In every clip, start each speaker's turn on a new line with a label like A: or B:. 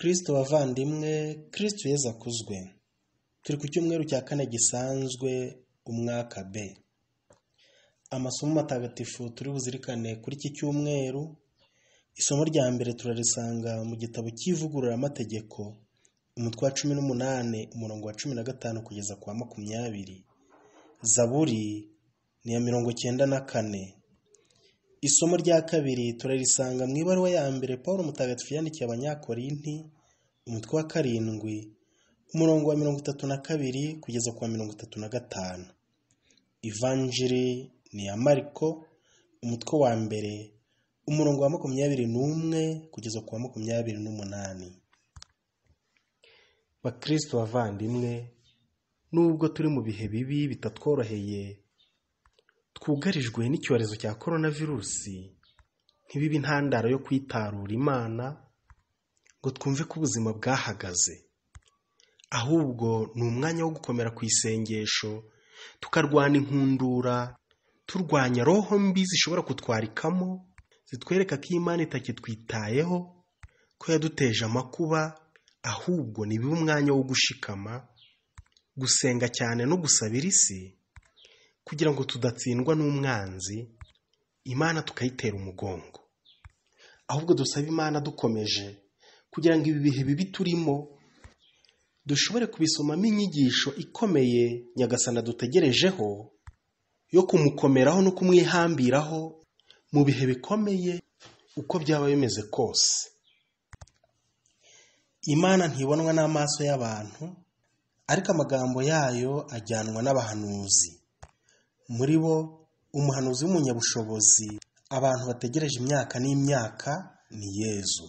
A: Kristo bavandimwe, Kristo Yezu akuzwe. Turi ku cyumweru cya 4 gisanzwe Umwaka B. Amasomo matagatifu turi buzirikane kuri iki cyumweru. Isomo rya mbere turarisanga mu gitabo cy'ivugurura amategeko, umutwe wa 18 umurongo wa 15 kugeza kwa 20. Zaburi ni ya 94. Isomo rya kabiri turarisanga mu ibaruwa ya mbere Paulo mutagatifu yandikiye abanyakorinti, umutwe wa 7 umurongo wa 32 kugeza kwa 35. Ivanjiri ni ya Mariko, umutwe wa mbere umurongo wa 21 kugeza kwa 28. Bakristo bavandimwe, nubwo turi mu bihe bibi bitatworoheye, twugarijwe n'icyorezo cya coronavirusi, ntibibe intandaro yo kwitarura Imana ngo twumve ko ubuzima bwahagaze. Ahubwo ni umwanya wo gukomera ku isengesho, tukarwana inkundura, turwanya roho mbi zishobora kutwarikamo, zitwereka ko Imana itakitwitayeho, ko yaduteje amakuba. Ahubwo ni bibe umwanya wo gushikama, gusenga cyane no gusabira isi, kugira ngo tudatsindwa n'umwanzi, Imana tukayitera umugongo. Ahubwo dusaba Imana dukomeje, kugira ngo ibi bihe bibi turimo dushobore kubisomamo inyigisho ikomeye Nyagasani dutegerejeho, yo kumukomeraho no kumwihambiraho mu bihe bikomeye uko byaba bimeze kose. Imana ntibonwa n'amaso y'abantu, ariko amagambo yayo ajyanwa n'abahanuzi. Muri bo umuhanuzi w'umunyabushobozi abantu bategereje imyaka n'imyaka ni Yezu.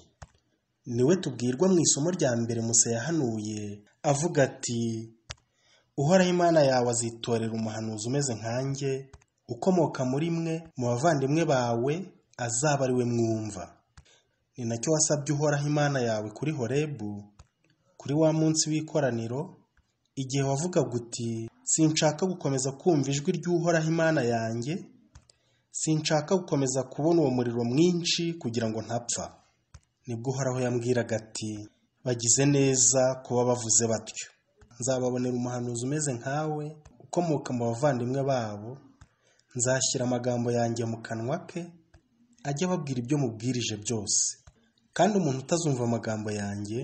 A: Niwe tubwirwa mu isomo rya mbere Musa yahanuye avuga ati, Uhoraho Imana yawe azitorera umuhanuzi umeze nkanjye, ukomoka muri mwe mu bavandimwe bawe, azaba ari we mwumva. Ni nacyo wasabye Uhoraho Imana yawe kuri Horebu, kuri wa munsi w'ikoraniro, igihe wavugaga uti, sinshaka gukomeza kumva ijwi ry'Uhoraho Imana yanjye, sinshaka gukomeza kubona uwo muriro mwinshi kugira ngo ntapfa. Nibwo Uhoraho yambwiraga ati, bagize neza kuba bavuze batyo. Nzababonera umuhanuzi umeze nkawe, ukomoka mu bavandimwe babo, nzashyira amagambo yanjye mu kanwa ke, ajye ababwira ibyo mubwirije byose. Kandi umuntu utazumva amagambo yanjye,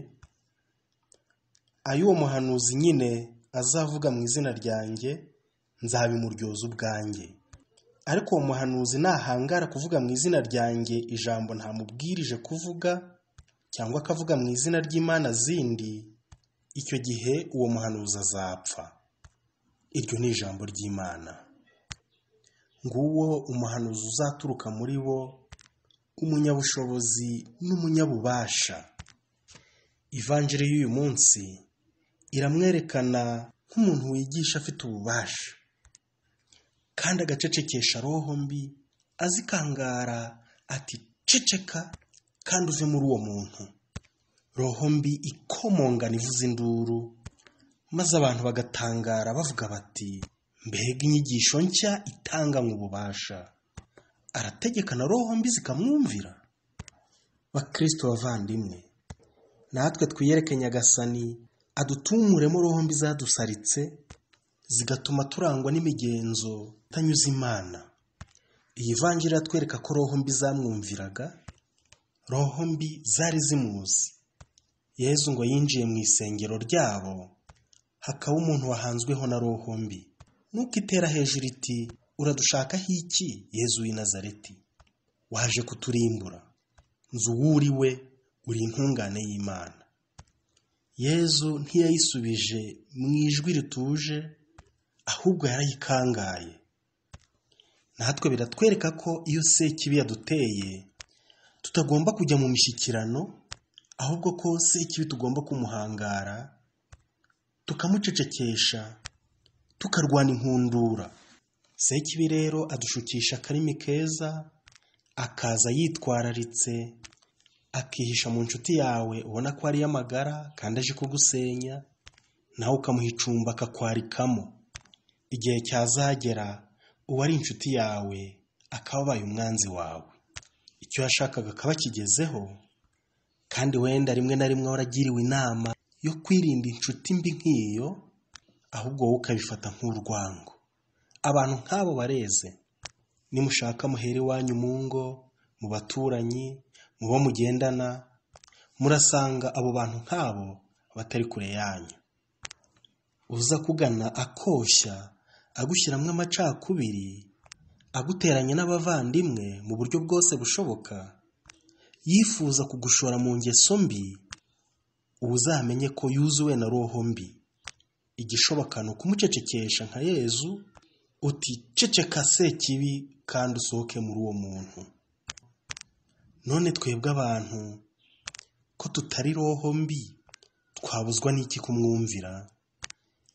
A: ay'uwo muhanuzi nyine azavuga mu izina ryanjye, nzabimuryoza ubwanjye. Ariko uwo muhanuzi nahangara kuvuga mu izina ryanjye ijambo ntamubwirije kuvuga, cyangwa akavuga mu izina ry'imana zindi, icyo gihe uwo muhanuzi azapfa. Iryo ni ijambo ry'Imana. Nguwo umuhanuzi uzaturuka muri bo, umunyabushobozi n'umunyabubasha. Ivanjiri y'uyu munsi iramwerekana nk'umuntu wigisha afite ububasha, kandi agacecekesha roho mbi, azikangara ati ceceka kandi uve muri uwo muntu. Roho mbi ikomongana ivuza induru, maze abantu bagatangara bavuga bati, mbega inyigisho nshya itanganywe ububasha! Arategekana roho mbi zikamwumvira. Bakristo bavandimwe, natwe twiyereke Nyagasani adutumuremo roho mbi zadusaritse, zigatuma turangwa n'imigenzo itanyuze Imana. Iyi vanjiri iratwereka ko roho mbi zamwumviraga, roho mbi zari zimuzi. Yezu ngo yinjiye mu isengero ryabo, hakaba umuntu wahanzweho na roho mbi. Nuko itera hejuru iti, uradushakaho iki, Yezu w'i Nazareti? Waje kuturimbura. Nzi uwo uri we, uri intungane y'Imana. Yezu ntiyayisubije mu ijwi rituje, ahubwo yarayikangaye. Natwe biratwereka ko iyo Sekibi yaduteye, tutagomba kujya mu mishyikirano, ahubwo ko Sekibi tugomba kumuhangara, tukamucecekesha, tukarwana inkundura. Sekibi rero adushukisha akarimi keza, akaza yitwararitse, akihisha mu nshuti yawe ubona ko ari y'amagara kandi aje kugusenya, nawe ukamuha icumbi akakwarikamo. Igihe cyazagera uwo ari inshuti yawe akaba abaye umwanzi wawe. Icyo yashakaga akaba akigezeho, kandi wenda rimwe na rimwe waragiriwe inama yo kwirinda inshuti mbi nk'iyo, ahubwo wowe ukabifata nk'urwango. Abantu nk'abo bareze. Nimushaka muhere iwanyu mu ngo, mu baturanyi, mu bo mugendana, murasanga abo bantu nk'abo batari kure yanyu. Uza kugana akoshya, agushyiramo amacakubiri, aguteranya n'abavandimwe mu buryo bwose bushoboka, yifuza kugushora mu ngeso mbi, uzamenye ko yuzuwe na roho mbi. Igishoboka ni ukumucecekesha nka Yezu, uti ceceka sekibi kandi usohoke muri uwo muntu. None twebwe abantu ko tutari roho mbi, twabuzwa n'iki kumwumvira?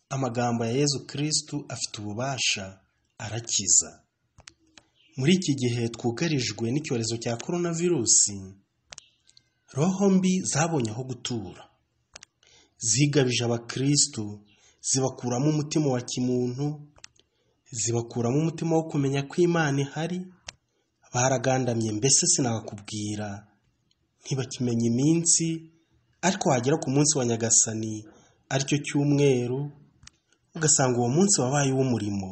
A: Amagambo ya Yezu Kristu afite ububasha, arakiza. Muri iki gihe twugarijwe n'icyorezo cya coronavirusi, roho mbi zabonye aho gutura. Zigabije abakristu, zibakuramo umutima wa kimuntu, zibakuramo umutima wo kumenya ko Imana ihari. Baragandamye, mbese sinakubwira, ntibakimenya iminsi, ariko wagera ku munsi wa Nyagasani, aricyo cyumweru, ugasanga uwo munsi wabaye uw'umurimo.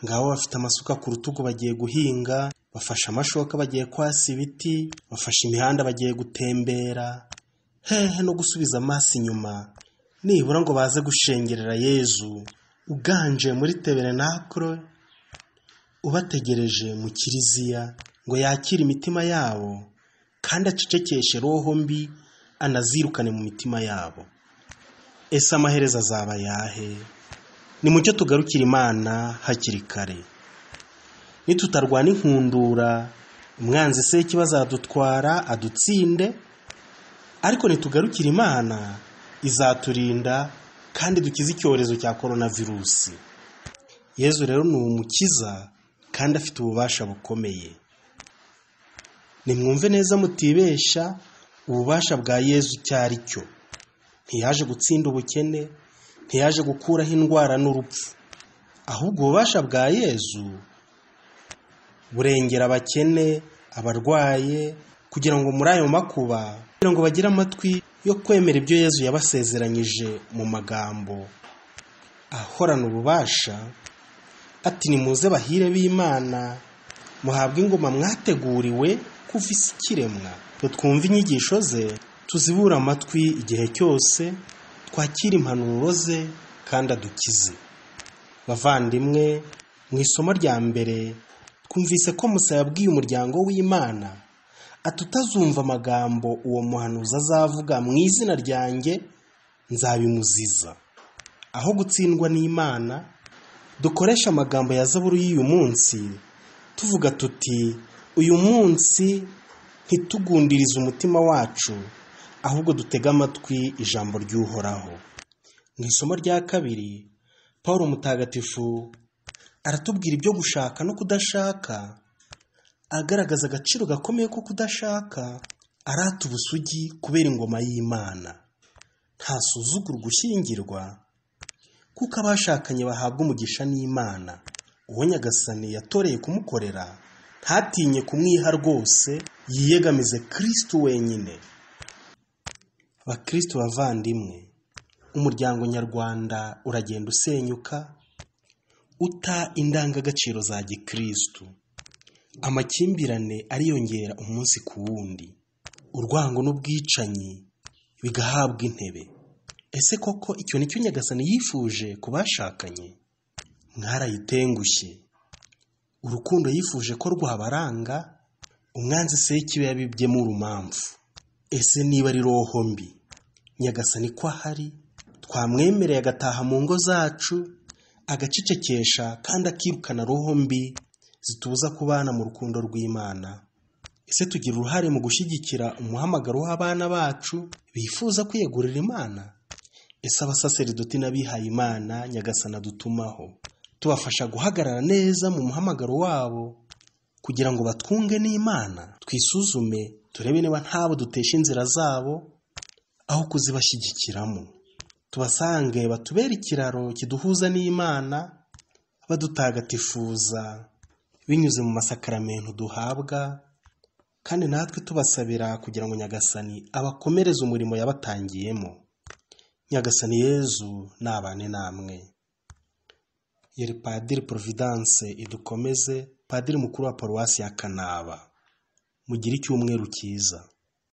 A: Ngabo bafite amasuka ku rutugu bagiye guhinga, bafashe amashoka bagiye kwasa ibiti, bafashe imihanda bagiye gutembera, hehe no gusubiza amaso inyuma, nibura ngo baze gushengerera Yezu uganje muri tabernacle, ubategereje mu kiliziya ngo yakire imitima yabo kandi acecekeshe roho mbi, anazirukane mu mitima yabo. Ese amaherezo azaba yahe? Nimucyo tugarukira Imana hakiri kare. Nitutarwana inkundura, umwanzi se kibazadutwara adutsinde, ariko nitugarukira Imana izaturinda kandi dukize icyorezo cya coronavirusi. Yezu rero ni umukiza kandi afite ububasha bukomeye. Nimwumve neza mutibesha ububasha bwa Yezu cyari cyo. Ntiyaje gutsinda ubukene, ntiyaje gukuraho indwara n'urupfu, ahubwo ububasha bwa Yezu burengera abakene, abarwaye, kugira ngo muri ayo makuba, kugira ngo bagire amatwi yo kwemera ibyo Yezu yabasezeranyije mu magambo ahorana ububasha, ati nimuze bahire b'Imana, muhabwe ingoma mwateguriwe kuva isi ikiremwa. Twumve inyigisho ze, tuzibura amatwi igihe cyose, twakira impanuro ze kandi adukize. Bavandimwe, mu isomo rya mbere twumvise ko Musa yabwiye umuryango w'Imana atutazumva amagambo uwo muhanuzi azavuga mu izina ryanjye nzabimuziza. Aho gutsindwa n'Imana, dukoresha amagambo ya Zaburi y'uyu munsi tuvuga tuti uyu munsi ntitugundirize umutima wacu, ahubwo dutega amatwi ijambo ry'Uhoraho. Mu isomo rya kabiri, Paulo mutagatifu aratubwira ibyo gushaka no kudashaka, agaragaza agaciro gakomeye ko kudashaka, arata ubusugi kubera ingoma y'Imana. Ntasuzugura gushyingirwa, kuko abashakanye bahabwa umugisha n'Imana. Uwo Nyagasani yatoreye kumukorera ntatinye kumwiha rwose, yiyegamize Kristu wenyine. Bakristu bavandimwe, umuryango nyarwanda uragenda usenyuka, uta indangagaciro za gikristu. Amakimbirane ariyongera umunsi ku wundi, urwango n'ubwicanyi bigahabwa intebe. Ese koko icyo nicyo Nyagasani yifuje ku bashakanye? Mwarayitengushye. Urukundo yifuje ko rwabaranga, umwanzi se kibe yabibyemo urumamfu. Ese niba ari roho mbi, Nyagasani ko ahari, twamwemereye agataha mu ngo zacu, agacecekesha kandi akirukana roho mbi zitubuza kubana mu rukundo rw'Imana. Ese tugira uruhare mu gushyigikira umuhamagaro w'abana bacu bifuza kwiyegurira Imana? Ese abasaseridoti n'abihaye Imana Nyagasani adutumaho tubafasha guhagarara neza mu muhamagaro wabo kugira ngo batwunge n'Imana? Twisuzume turebe niba ntabo dutesha inzira zabo aho kuzibashyigikiramo. Tubasange batubere ikiraro kiduhuza n'Imana, badutagatifuza binyuze mu masakaramentu duhabwa, kandi natwe tubasabira kugira ngo Nyagasani abakomereze umurimo yabatangiyemo. Nyagasani Yezu nabane namwe. Yari Padiri Providence Idukomeze, Padiri mukuru wa Paruwasi ya Kanaba. Mugire icyumweru cyiza.